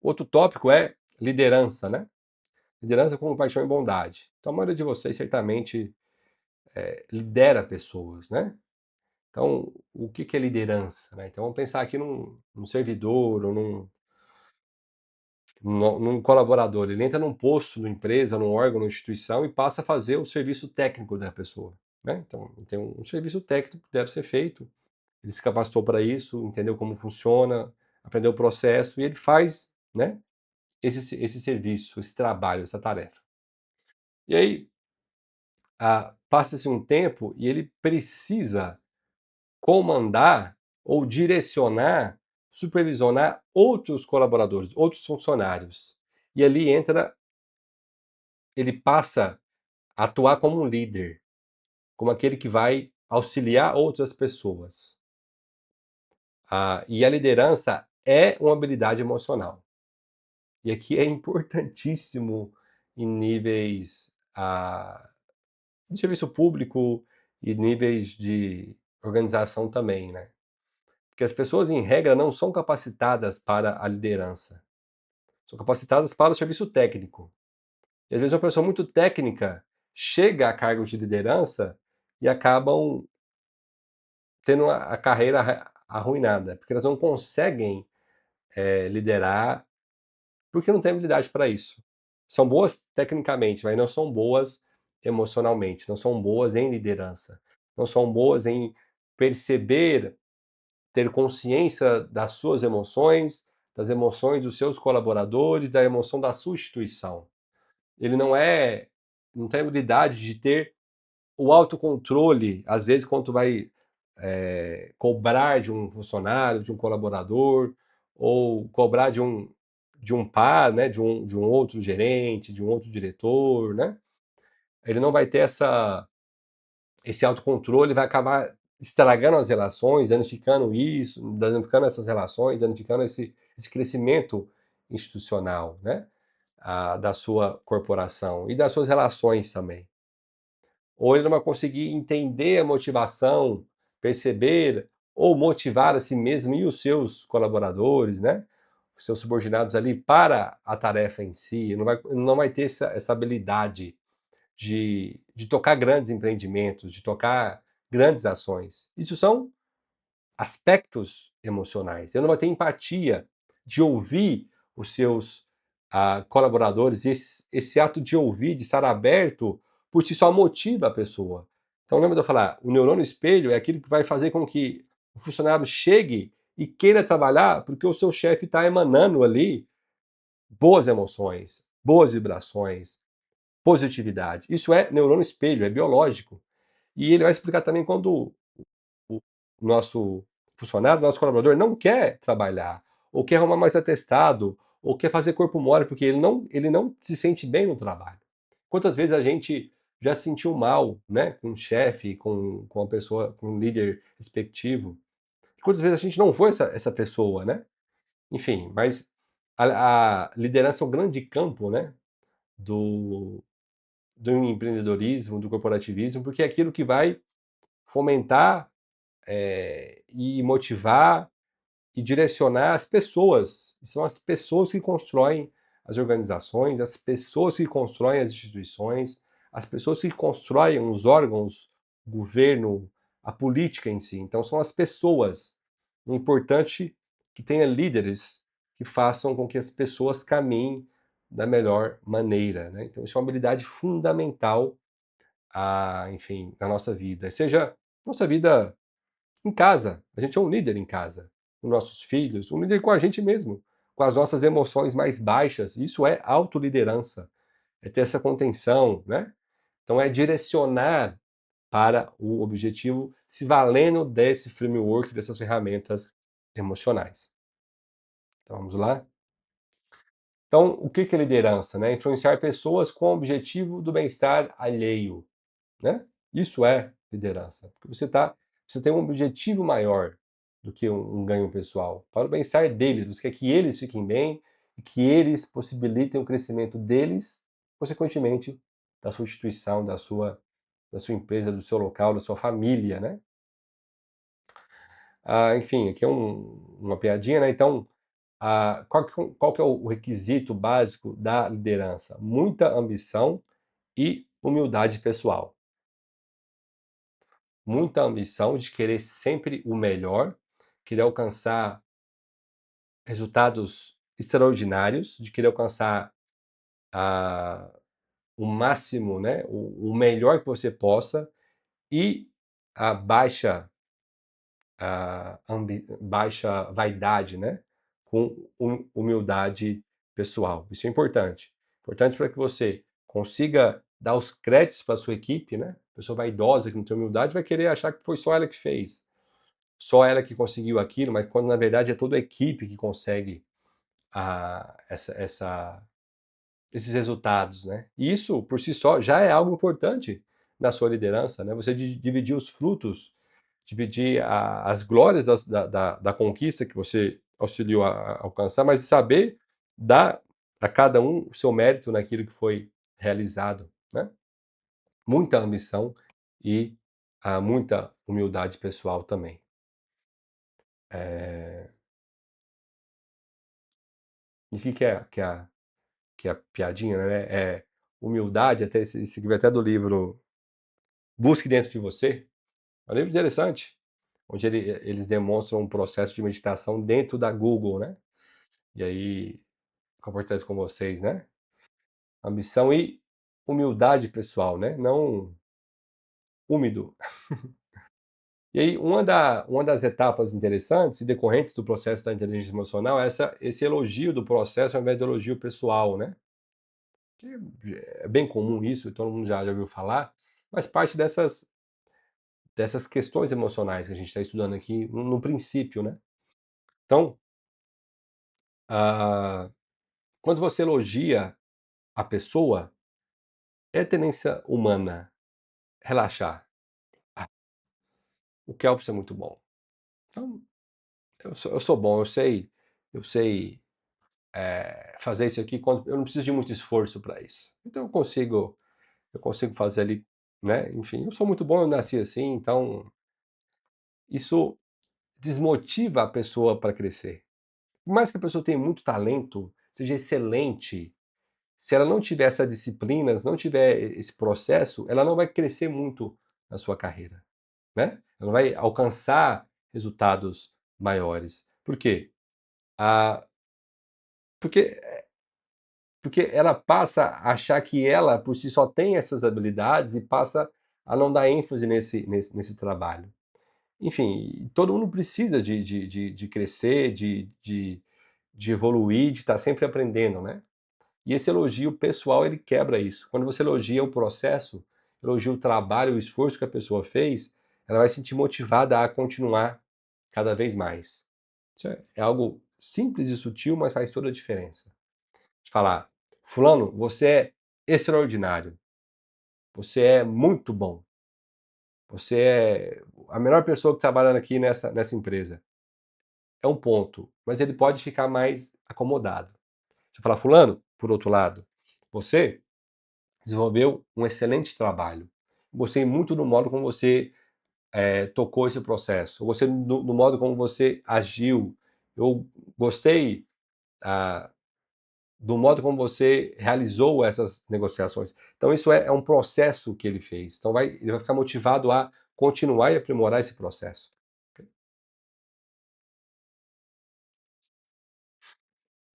Outro tópico é liderança, né? Liderança com paixão e bondade. Então, a maioria de vocês certamente lidera pessoas, né? Então, o que é liderança, né? Então, vamos pensar aqui num servidor ou num colaborador. Ele entra num posto, numa empresa, num órgão, numa instituição e passa a fazer o serviço técnico da pessoa, né? Então, tem um serviço técnico que deve ser feito. Ele se capacitou para isso, entendeu como funciona, aprendeu o processo e ele faz, né? Esse serviço, esse trabalho, essa tarefa. E aí, passa-se um tempo e ele precisa comandar ou direcionar, supervisionar outros colaboradores, outros funcionários. E ali entra, ele passa a atuar como um líder, como aquele que vai auxiliar outras pessoas. E a liderança é uma habilidade emocional. E aqui é importantíssimo em níveis de serviço público e níveis de organização também, né? Porque as pessoas, em regra, não são capacitadas para a liderança. São capacitadas para o serviço técnico. E às vezes uma pessoa muito técnica chega a cargos de liderança e acabam tendo a carreira arruinada, porque elas não conseguem liderar, porque não têm habilidade para isso. São boas tecnicamente, mas não são boas emocionalmente, não são boas em liderança, não são boas em perceber, ter consciência das suas emoções, das emoções dos seus colaboradores, da emoção da sua instituição. Ele não tem habilidade de ter o autocontrole, às vezes, quando tu vai cobrar de um funcionário, de um colaborador, ou cobrar de um par, né, de um outro gerente, de um outro diretor, né? Ele não vai ter esse autocontrole, vai acabar estragando as relações, danificando isso, danificando essas relações, danificando esse crescimento institucional, né? Da sua corporação e das suas relações também. Ou ele não vai conseguir entender a motivação, perceber ou motivar a si mesmo e os seus colaboradores, né? Os seus subordinados ali para a tarefa em si, não vai ter essa habilidade de tocar grandes empreendimentos, de tocar grandes ações. Isso são aspectos emocionais. Eu não vou ter empatia de ouvir os seus colaboradores. Esse ato de ouvir, de estar aberto, por si só motiva a pessoa. Então lembra de eu falar, o neurônio espelho é aquilo que vai fazer com que o funcionário chegue e queira trabalhar porque o seu chefe está emanando ali boas emoções, boas vibrações, positividade. Isso é neurônio espelho, é biológico. E ele vai explicar também quando o nosso funcionário, nosso colaborador não quer trabalhar, ou quer arrumar mais atestado, ou quer fazer corpo mole, porque ele não se sente bem no trabalho. Quantas vezes a gente já se sentiu mal, né, com um chefe, com uma pessoa, com um líder respectivo? Quantas vezes a gente não foi essa pessoa, né? Enfim, mas a liderança é um grande campo, né, do, do empreendedorismo, do corporativismo, porque é aquilo que vai fomentar e motivar e direcionar as pessoas. E são as pessoas que constroem as organizações, as pessoas que constroem as instituições, as pessoas que constroem os órgãos, o governo, a política em si. Então são as pessoas. É importante que tenha líderes que façam com que as pessoas caminhem da melhor maneira, né? Então isso é uma habilidade fundamental, enfim, na nossa vida. Seja nossa vida em casa, a gente é um líder em casa, com nossos filhos, um líder com a gente mesmo, com as nossas emoções mais baixas. Isso é autoliderança, é ter essa contenção, né? Então é direcionar para o objetivo, se valendo desse framework, dessas ferramentas emocionais. Então vamos lá? Então, o que é liderança? Né? Influenciar pessoas com o objetivo do bem-estar alheio. Né? Isso é liderança. Porque você tem um objetivo maior do que um ganho pessoal. Para o bem-estar deles, você quer que eles fiquem bem e que eles possibilitem o crescimento deles, consequentemente, da sua instituição, da sua empresa, do seu local, da sua família, né? Enfim, aqui é uma piadinha, né? Então, qual que é o requisito básico da liderança? Muita ambição e humildade pessoal. Muita ambição de querer sempre o melhor, querer alcançar resultados extraordinários, de querer alcançar a o máximo, né, o melhor que você possa, e a baixa vaidade, né, com humildade pessoal. Isso é importante. Importante para que você consiga dar os créditos para sua equipe, né. A pessoa vaidosa que não tem humildade vai querer achar que foi só ela que fez, só ela que conseguiu aquilo, mas quando na verdade é toda a equipe que consegue essa esses resultados, né. E isso por si só já é algo importante na sua liderança, né, você dividir os frutos, dividir as glórias da conquista que você auxiliou a alcançar, mas saber dar a cada um o seu mérito naquilo que foi realizado, né. Muita ambição e, muita humildade pessoal também. Eh, e o que é a piadinha, né, humildade, até esse aqui veio até do livro Busque Dentro de Você. É um livro interessante, onde eles demonstram um processo de meditação dentro da Google, né. E aí, comporta-se com vocês, né. Ambição e humildade pessoal, né, não úmido. E aí uma das etapas interessantes e decorrentes do processo da inteligência emocional é esse elogio do processo ao invés do elogio pessoal, né. Que é bem comum isso, todo mundo já ouviu falar, mas parte dessas questões emocionais que a gente está estudando aqui no princípio, né. Então, ah, quando você elogia a pessoa, é tendência humana relaxar. "Ah, o Kelps é muito bom. Então, eu sou bom, eu sei, fazer isso aqui quando eu não preciso de muito esforço para isso. Então eu consigo fazer ali, né, enfim, eu sou muito bom, eu nasci assim", então isso desmotiva a pessoa para crescer. Por mais que a pessoa tenha muito talento, seja excelente, se ela não tiver essa disciplina, se não tiver esse processo, ela não vai crescer muito na sua carreira, né. Ela não vai alcançar resultados maiores. Por quê? Ah, porque porque ela passa a achar que ela, por si só, tem essas habilidades e passa a não dar ênfase nesse trabalho. Enfim, todo mundo precisa de crescer, de evoluir, de estar sempre aprendendo, né. E esse elogio pessoal, ele quebra isso. Quando você elogia o processo, elogia o trabalho, o esforço que a pessoa fez, ela vai se sentir motivada a continuar cada vez mais. Isso é algo simples e sutil, mas faz toda a diferença. De falar: "Fulano, você é extraordinário, você é muito bom, você é a melhor pessoa que trabalha aqui nessa empresa". É um ponto, mas ele pode ficar mais acomodado. Você fala: "Fulano, por outro lado, você desenvolveu um excelente trabalho. Gostei muito do modo como você, tocou esse processo. Eu gostei do modo como você agiu. Eu gostei, ah, do modo como você realizou essas negociações". Então isso é um processo que ele fez. Então ele vai ficar motivado a continuar e aprimorar esse processo.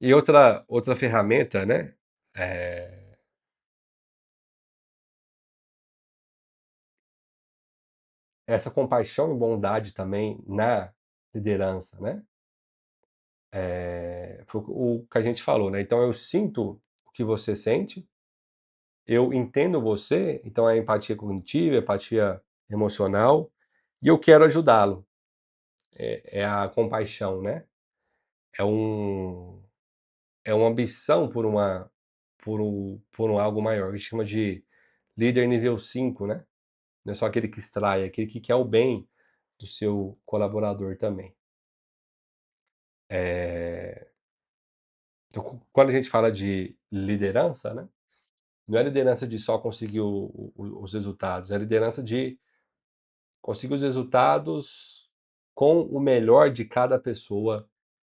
E outra ferramenta, né, eh, essa compaixão e bondade também na liderança, né. Foi o que a gente falou, né, então eu sinto o que você sente, eu entendo você, então é empatia cognitiva, empatia emocional, e eu quero ajudá-lo. É a compaixão, né, é um é uma ambição por um algo maior, a gente chama de líder nível 5, né, não é só aquele que extrai, é aquele que quer o bem do seu colaborador também. Eh, então quando a gente fala de liderança, né, não é liderança de só conseguir os resultados, é liderança de conseguir os resultados com o melhor de cada pessoa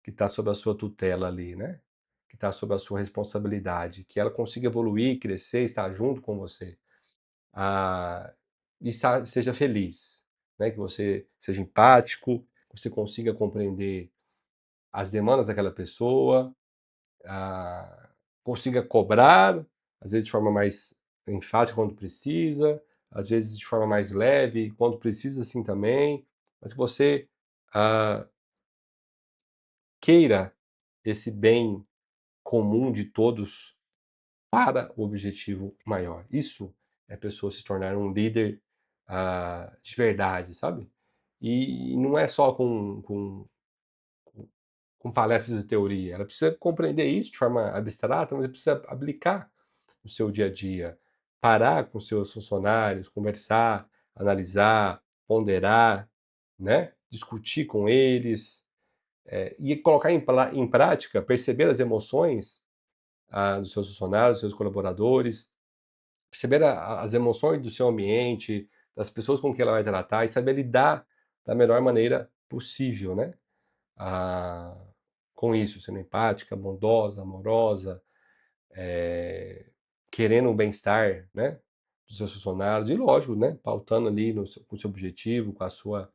que está sob a sua tutela ali, né, que está sob a sua responsabilidade, que ela consiga evoluir, crescer, estar junto com você, ah, e seja feliz, né, que você seja empático, que você consiga compreender as demandas daquela pessoa, ah, consiga cobrar, às vezes de forma mais enfática quando precisa, às vezes de forma mais leve, quando precisa assim também, mas que você, ah, queira esse bem comum de todos para o objetivo maior. Isso é a pessoa se tornar um líder, de verdade, sabe. E não é só com palestras de teoria, ela precisa compreender isso de forma abstrata, mas precisa aplicar no seu dia a dia. Parar com seus funcionários, conversar, analisar, ponderar, né, discutir com eles, e colocar em prática, perceber as emoções, dos seus funcionários, dos seus colaboradores, perceber as emoções do seu ambiente, das pessoas com quem ela vai tratar e saber lidar da melhor maneira possível, né, ah, com isso, sendo empática, bondosa, amorosa, eh, querendo o bem-estar, né, dos seus funcionários e lógico, né, pautando ali no seu com o seu objetivo, com a sua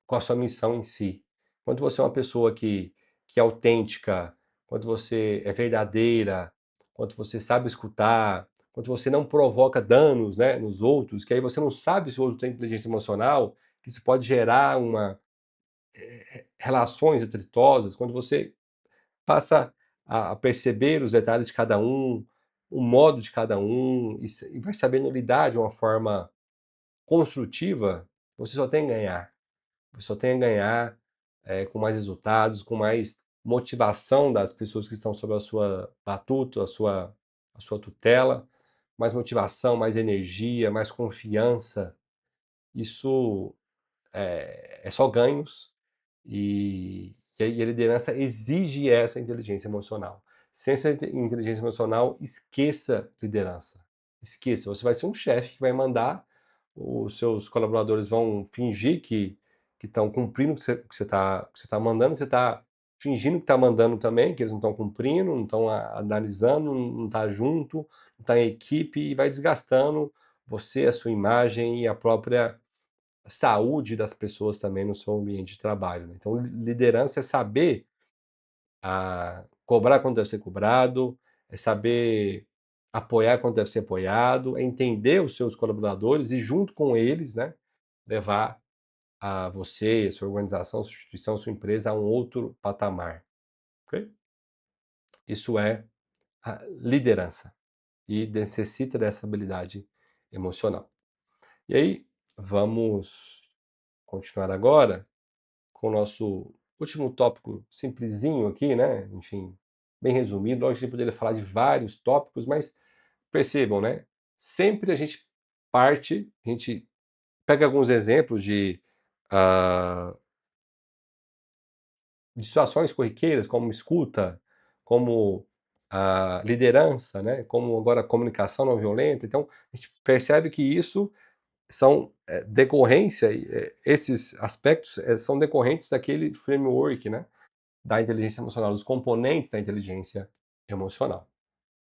com a sua missão em si. Quando você é uma pessoa que é autêntica, quando você é verdadeira, quando você sabe escutar, quando você não provoca danos, né, nos outros, que aí você não sabe se o outro tem inteligência emocional, que isso pode gerar uma relações atritosas, quando você passa a perceber os detalhes de cada um, o modo de cada um, e vai sabendo lidar de uma forma construtiva, você só tem a ganhar. Você só tem a ganhar, com mais resultados, com mais motivação das pessoas que estão sob a sua batuta, a sua tutela, mais motivação, mais energia, mais confiança. Isso é só ganhos, e a liderança exige essa inteligência emocional. Sem essa inteligência emocional, esqueça liderança. Esqueça, você vai ser um chefe que vai mandar, os seus colaboradores vão fingir que estão cumprindo o que você tá mandando, você está fingindo que está mandando também, que eles não estão cumprindo, não estão analisando, não está junto, não está em equipe, e vai desgastando você, a sua imagem e a própria saúde das pessoas também no seu ambiente de trabalho, né. Então liderança é saber, cobrar quando deve ser cobrado, é saber apoiar quando deve ser apoiado, é entender os seus colaboradores e junto com eles, né, levar a você, a sua organização, a sua instituição, a sua empresa a um outro patamar, ok? Isso é a liderança e necessita dessa habilidade emocional. E aí, vamos continuar agora com o nosso último tópico simplesinho aqui, né, enfim, bem resumido. Lógico que a gente poderia falar de vários tópicos, mas percebam, né, sempre a gente pega alguns exemplos ah, de situações corriqueiras, como escuta, como a liderança, né, como agora a comunicação não violenta. Então, a gente percebe que isso são, decorrência, esses aspectos, são decorrentes daquele framework, né, da inteligência emocional, dos componentes da inteligência emocional.